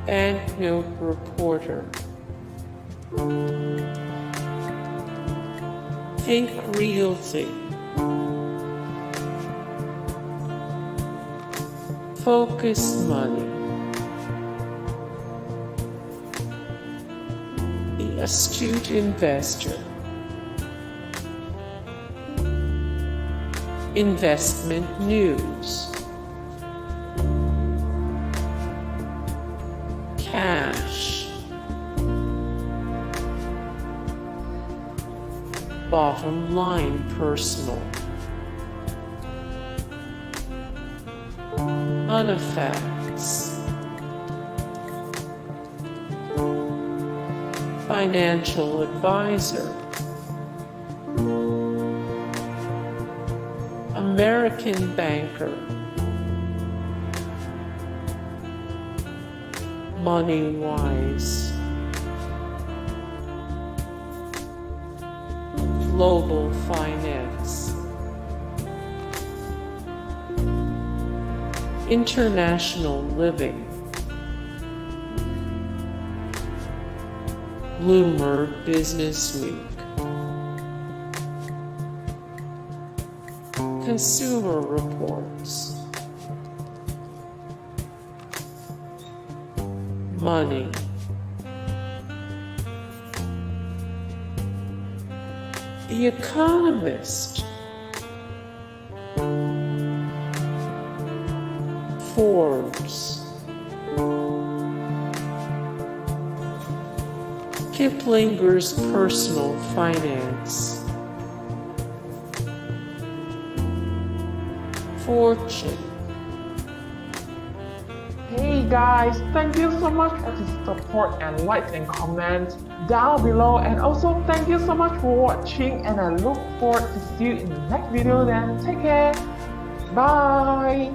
Banknote Reporter. Think Realty. Focus Money. The Astute Investor. Investment News. Cash. Bottom Line Personal. Moneyfacts. Financial Advisor. American Banker. Moneywise. Global Finance. International Living. Bloomberg Businessweek. Consumer Reports. Money. The Economist. Forbes. Kiplinger's Personal Finance. Fortune. Hey guys, thank you so much for the support and likes and comments down below, and also thank you so much for watching, and I look forward to see you in the next video. Then take care, bye.